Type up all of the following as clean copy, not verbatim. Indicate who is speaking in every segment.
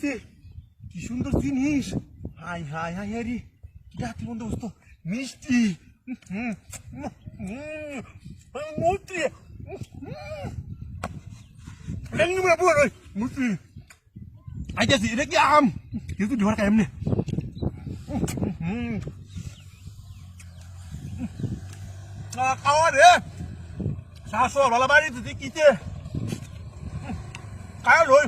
Speaker 1: হয়েছে কি সুন্দর জিনিস হাই হাই হাই হাই রে কি বন্ধু বস্তু মিষ্টি মুটি মুটি আইতাছি এটা কি আম কিন্তু ঢোর কায়েম নে খাওয়া রে শাশো ভালো বাড়ি তুই কিতে খায় লই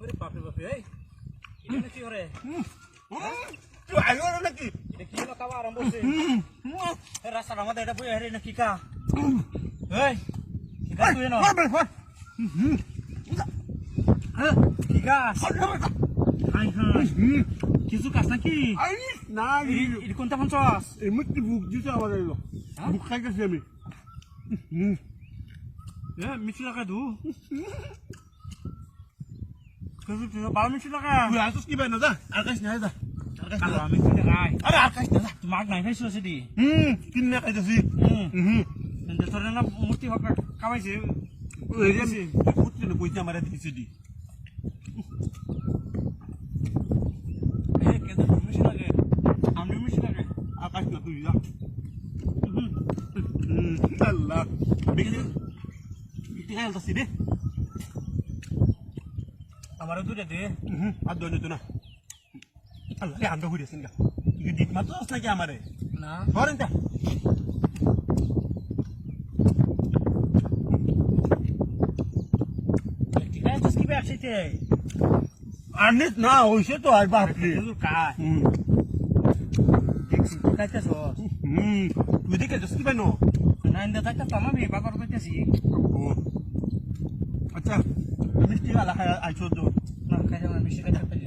Speaker 2: ওরে বাপরে বাপরে এই এটা কি করে
Speaker 1: তুই আইলো নাকি
Speaker 2: এটা কি হলো খাওয়া আরম্ভ হইছে এই রাস্তার আমাদের এটা বই হারে নাকি কা এই কি কা তুই না কি কা হাই হাই কিছু কাজ নাকি
Speaker 1: না
Speaker 2: এটা কোনটা পঞ্চাশ
Speaker 1: এই মুক্তি বুক দিতে আমার এলো বুক খাইতেছি আমি
Speaker 2: মিষ্টি লাগা দু বারো মিষ্টি লাগা
Speaker 1: তুই আসছিস কি ভাই না যা আকাশ না যা
Speaker 2: মিষ্টি লাগাই
Speaker 1: আরে আকাশ না যা
Speaker 2: মাগ নাই খাইছো সেটি
Speaker 1: কিনে খাইতেছি
Speaker 2: তোর না মূর্তি হক খাওয়াইছে
Speaker 1: মুক্তি না কইতে আমার দিয়েছি দি
Speaker 2: মিষ্টি লাগে আমি মিষ্টি লাগে
Speaker 1: আকাশ না তুই যা আল্লাহ বিকে ইতি খাইতেছি রে
Speaker 2: আমার দুটো দে
Speaker 1: আর দইনি তো না আল্লাহ রে আন্ডা হইছেন গা তুই দিত মাত্র নাকি আমারে
Speaker 2: না
Speaker 1: ধরেন তা
Speaker 2: কি ব্যবসাতে
Speaker 1: আনিস না হইছে তো আর বাপরে
Speaker 2: কাজ খাইতেছ
Speaker 1: তুই দেখে যাস কি ভাই নো
Speaker 2: না ইন্দা থাকতে তো আমি বাকর করতেছি
Speaker 1: আচ্ছা মিষ্টি আলা আইছো তো
Speaker 2: না খাইতে না মিষ্টি খাইতে পারি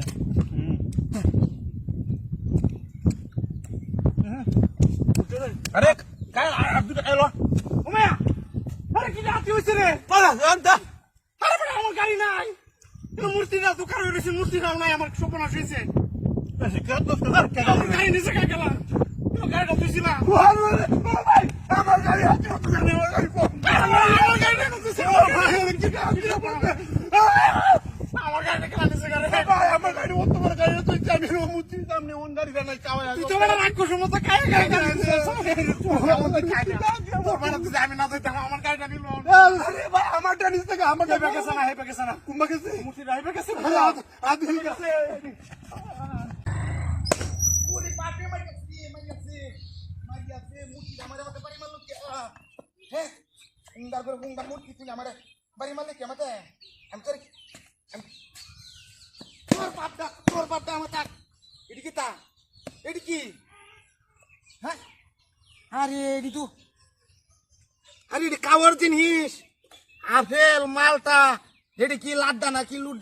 Speaker 1: আরে কাই আব্দুল এলো
Speaker 2: ওমায়া আরে কি জাতি হইছে রে
Speaker 1: পালা জানতা
Speaker 2: আরে বড় আমার গাড়ি নাই মূর্তি না দোকান হইছে মূর্তি নাও নাই আমার স্বপ্ন হইছে
Speaker 1: এসে কত টাকা কেডা
Speaker 2: গাড়ি নিছে কা গেলা গাড়িটা তুইছিলা
Speaker 1: ভাই আমার গাড়ি আছে তো জানি আমার গাড়ি কো
Speaker 2: আমার গাড়িটা তুইছিলা আমার গাড়িটা কেন নিছে গাড়ি
Speaker 1: ভাই আমার গাড়ি অত বড় গাড়ি তুই জানি না মুতি সামনে ওন গাড়ি না কাওয়া
Speaker 2: তুই তো বড় রাগ করছ মত কাই গাড়ি আমি না দিতাম আমার গাড়িটা নিল
Speaker 1: আরে ভাই আমারটা নিস থেকে আমারটা
Speaker 2: হেবে গেছে না হেবে গেছে না
Speaker 1: কুম্বা গেছে
Speaker 2: মুর্তি রাইবে গেছে
Speaker 1: আদি গেছে
Speaker 3: ওরে বাপরে মাইয়াছে মুটি আমারে মতে বাড়ি মারলো কে হে সুন্দর করে গুঙ্গা মুটি তুই আমারে বাড়ি মারলে কে মতে আমি তোর বাপটা আমার তাক এডি কি তা এডি কি হ্যাঁ আরে এডি তো আরে এডি কাওয়ার জিনিস আপেল মালটা এডি কি লাড্ডা না কি লুড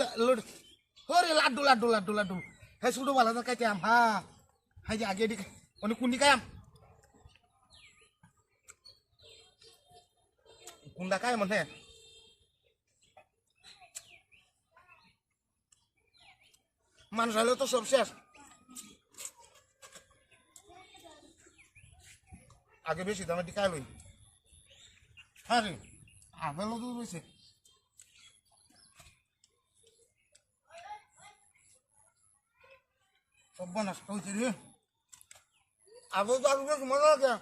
Speaker 3: ওরে লাড্ডু লাড্ডু লাড্ডু লাড্ডু হ্যাঁ শুধু ভালো না খাইতে আম হ্যাঁ হাই যে আগে এডি অনেক কুন্ডি খাই আম কুন্ডা খাই মনে মানুষ হলেও তো সব শেষ আগে বেশি দামে টিকাই লই হ্যাঁ রে আপেলও তো রয়েছে সব নষ্ট হয়েছে রে আপেল তো আলু বেশ মজা লাগে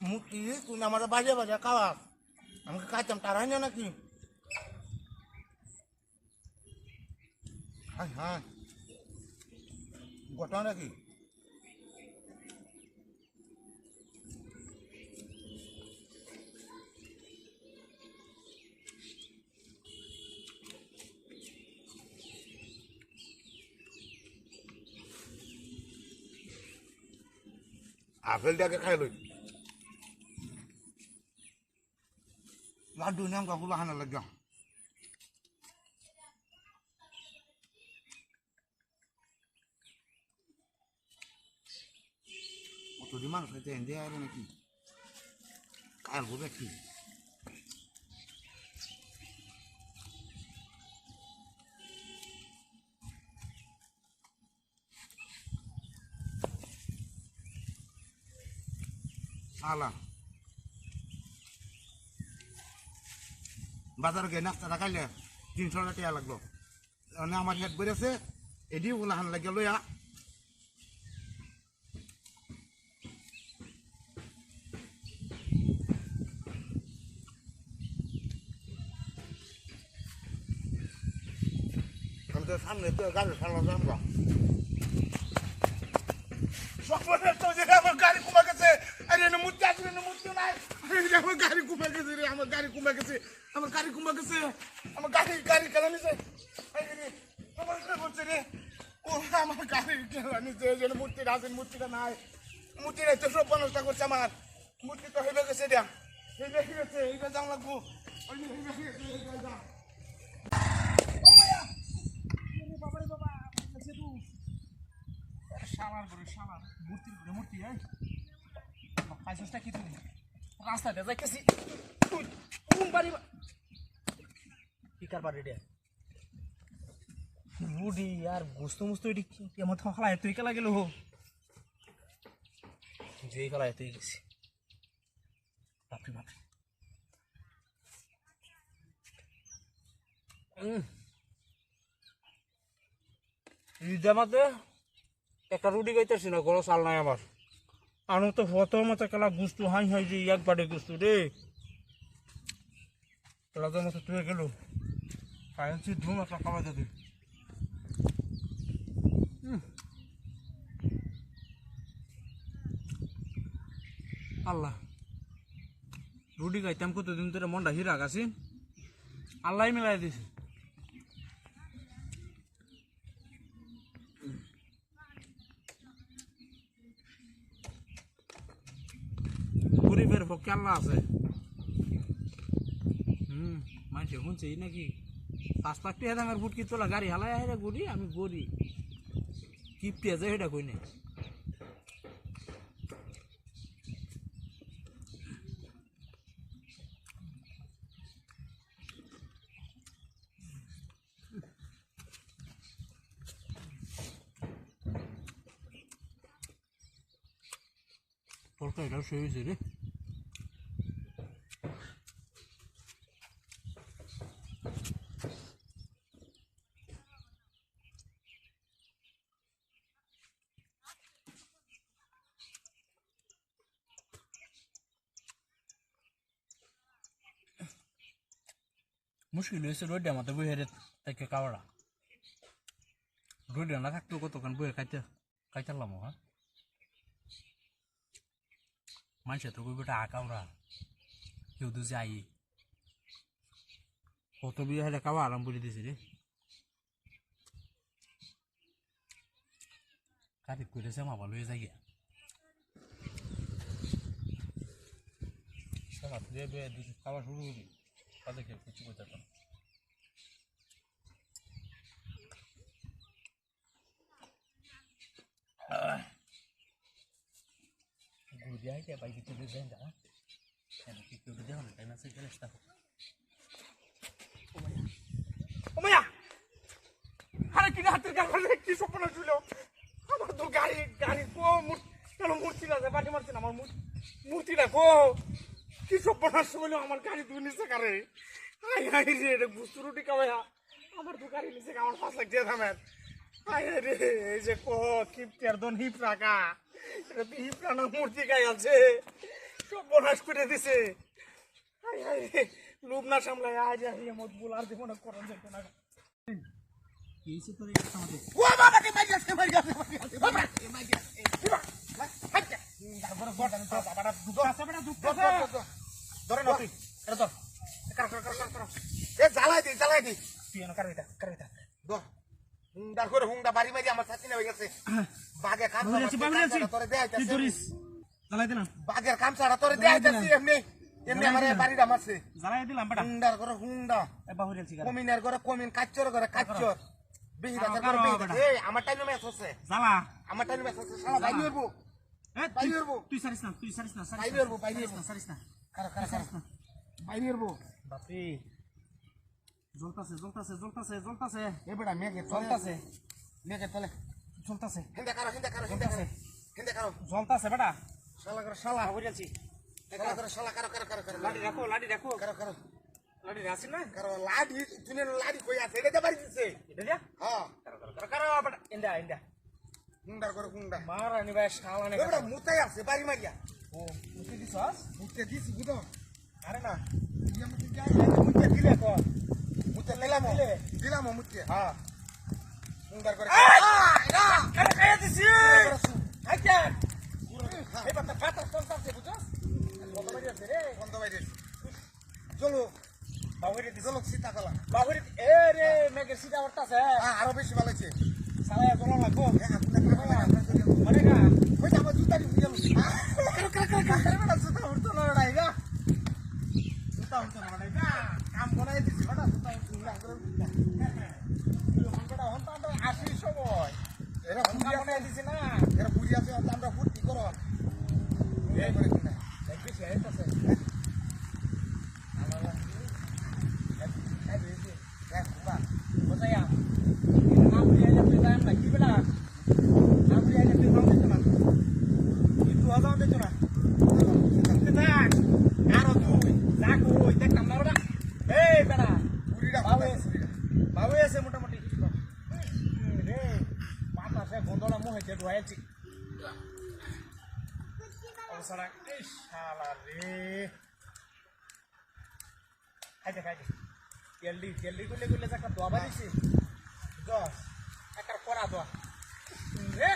Speaker 3: মুক্তি তুই আমার বাজে বাজে খাওয়া আমাকে খাইতাম তারাই না নাকি হ্যাঁ হ্যাঁ ঘটনা নাকি আপেলটাকে খাই লই লাড্ডু নাম কাকুলা হানা লাগা অত মানুষ হইতে এনে আর নাকি কাল হবে কি সালা বাজার গিয়ে নাস্তাটা খাইলে 300 টাকা লাগলো মানে আমার হেড বেড়েছে এডি উনাহান লাগে লইয়া আমি তো সামনে তো গাড়ি চালানো জানবো সকলের তো যে আমার গাড়ি কমে গেছে আরে না মুত্তে আসবে না মুত্তে নাই আরে আমার গাড়ি কমে গেছে রে আমার গাড়ি কমে গেছে আমার গাড়ি কমে গেছে আমার গাড়ি কেন নিছে আরে রে আমার কি করছে রে ও আমার গাড়ি কেন নিছে যে মুত্তে আসেন মুত্তেটা নাই মুত্তে নাই তো সব বনস্তা করছে আমার মুত্তে তো হয়ে গেছে রে হয়ে গেছে এইটা যাও লাগবো ওই হয়ে গেছে এইটা যা ও মায়া রে বাবা রে বাবা আছে তুই শালার করে শালা মূর্তি হ্যাঁ পাঁচটা কি তুমি রাস্তাতে যাইতেছি কোন বাড়ি কি কারবার রেডি রুডি আর গোস্ত মুস্ত এটি কেমন খালা তুই কেলা গেল হো যেই খেলা তুই গেছি বাপরে বাপরে জামাতে একটা রুটি খাইতেছি না গরো চাল নাই আমার আনো তো হতো মতো কেলা গুস্তু হাই হাই যে একবারে গুস্তু রে কেলাদের মতো তুই গেল কায়নছি ধুম একটা খাবার যাবে আল্লাহ রুটি খাইতাম কতদিন ধরে মনটা হিরা গাছি আল্লাহ মিলাই দিছে গরিবের পক্ষে আল্লাহ আছে মানুষের শুনছে নাকি 5 লাখ টাকা দামের ফুটকি তোলা গাড়ি হালাই আহে গড়ি আমি গড়ি কিপটি আছে সেটা কই নাই তরকারিটাও সে হয়েছে রে মুশকিল হয়েছে রোডে আমাদের বই হেরে তাকে কাওড়া রোডে না থাকতো কতক্ষণ বইয়ে খাইতারলাম হ্যাঁ মানুষের তো বেটা আঁকাওরা কেউ তো যাই কত বিয়ে হলে খাওয়া আরাম করে দিয়েছে রে কাটি করেছে মা ভালো হয়ে যাই খাওয়া শুরু করি তাদেরকে কিছু করতে পারে Gurdiaite vai que tudo bem, tá? É que tudo deu, não tem mais que está. Omaia! Hara que hater garale que sopna chulo. Amar to gari ko kalo murti la bati marছে না আমার মূর্তি দেখো কি সপনা শুলো আমার গাড়ি তুই নিচে করে আই আই রে এটা বুস্তুরুটি কাওয়া আমার তো গাড়ি নিচে আমার 5 লাখ দিয়ে থামের আই রে এই যে কো কিপটার দন হিপ রাখা এটা তো হিপ রানা মূর্তি গায় আছে সব বনাস করে দিছে আই আই লোভ না সামলায় আই রে মত বুলার দেব না করন যেত না কেসে তোরে আমাদের ও বাবা কে মারি গেছে বাবা কে মারি গেছে হাচ্চা তারপরে গড় আমি তো বাবাটা দুটো আছে বেটা দুটো ধরে না তুই এটা ধর কর এ জ্বালাই দি তুই এনে কার এটা ধর হুংডা করে হুংডা বাড়ি মারি আমার ছাতি না হয়ে গেছে বাগে কাম তোরে দেয় তুই ধরিস জ্বালাই দিলাম বাগের কাম ছাড়া তোরে দেয় যাচ্ছি এমনি আমারে বাড়িটা মারছে জ্বালাই দিলাম বেটা হুংডার করে হুংডা এ বাহুরেল সিগারেট কমিনের করে কমিন কাচ্চর করে কাচ্চর বেহিদার করে বেহিদার এই আমার টাইমে ম্যাচ হচ্ছে জ্বালা আমার টাইমে ম্যাচ হচ্ছে শালা ভাই নিরবো ভাই নিরবো তুই সারিস না ভাই নিরবো সারিস না কার ভাই নিরবো বাপরে জ্বলতাছে এ বেটা মেঘে চলতাছে চলতাছে হিন্দা কারো জ্বলতাছে বেটা শালা করে শালা হইরাছি শালা কারো লাডি রাখো
Speaker 2: লাড়ি আছে না
Speaker 3: কারণ লাডি তুনে লাডি কই আছে এটা বাড়ি দিছে
Speaker 2: এটা দিয়া
Speaker 3: হ্যাঁ
Speaker 2: কারো আবার ইন্দা ইন্দা
Speaker 3: কুন্ডার করে কুন্ডা
Speaker 2: মারা নি ভাই শালানে
Speaker 3: এবড়া মুতাই আছে বাড়ি মারিয়া
Speaker 2: ও মুতি দিছস
Speaker 3: মুতে দিছি বুঝো
Speaker 2: আরে না
Speaker 3: ইয়া মুতে যাই
Speaker 2: মুতি দিলে কো
Speaker 3: মুতে দিলাম
Speaker 2: দিলে?
Speaker 3: দিলাম মুতে
Speaker 2: হ্যাঁ
Speaker 3: কুন্ডার করে
Speaker 2: আরে খাইয়া দিছি আচ্ছা এই পাতা পাতা কোন পাশে বুঝছস কত বাড়ি আছে রে
Speaker 3: বন্ধ বাইরে চলো
Speaker 2: বাহুরি দিছ
Speaker 3: চলো সীতা কলা
Speaker 2: বাহুরি এ রে মেঘের সিধা উঠতাছে
Speaker 3: আরো বেশি ভালো আছে
Speaker 2: সালা জল লাগবো
Speaker 3: মানে
Speaker 2: মানে না
Speaker 3: ওই আমার জুতারি বুঝালো
Speaker 2: জুতা উঠতো না রে গা জুতা উঠতো না রে গা কাম বানাই দিছি বড় জুতা উঠতো না করে বড় হন্তা আমরা আসি সময়
Speaker 3: এরা
Speaker 2: কাম
Speaker 3: বুড়ি
Speaker 2: বানাই দিছি না
Speaker 3: এরা বুড়ি আছে আমরা ফুর্তি করো এই করে কিনা
Speaker 2: দেখবি সে আইতাছে আল্লাহ এই বেশি
Speaker 3: দেখ বাবা
Speaker 2: বোঝায়া না বুঝে আইলে তুই টাইম লাগি বেলা না বুঝে আইলে তুই নাম দিছ না কিন্তু আজান দিছ না দেখ আরো তুই যা কই দেখ কাম না এই বেটা
Speaker 3: বুড়িটা
Speaker 2: বাবু বাবু আছে মোটামুটি রে বাতাসে গন্ধলা মুহে যে ঢুয়াইছি অবসরা এই শালা রে খাইতে জলদি করলে একটা দোয়া বানিয়েছি দশ একটা করা দোয়া রে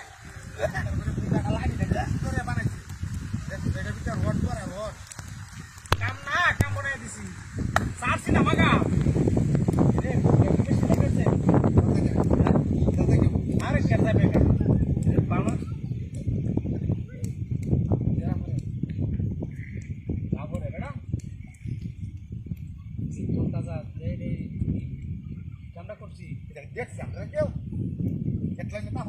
Speaker 2: লাগি দেখে
Speaker 3: করে বানাইছি দেখ এটা ভিতর রড করে রড
Speaker 2: কাম বানাই দিছি সারছি না মাগা রে বেশি লেগেছে আরে কেটে বেকা বাবা বাবরে বেটা সিদ্ধ তাজা দে কামটা করছি
Speaker 3: দেখছি আমরা কেউ দেখলে না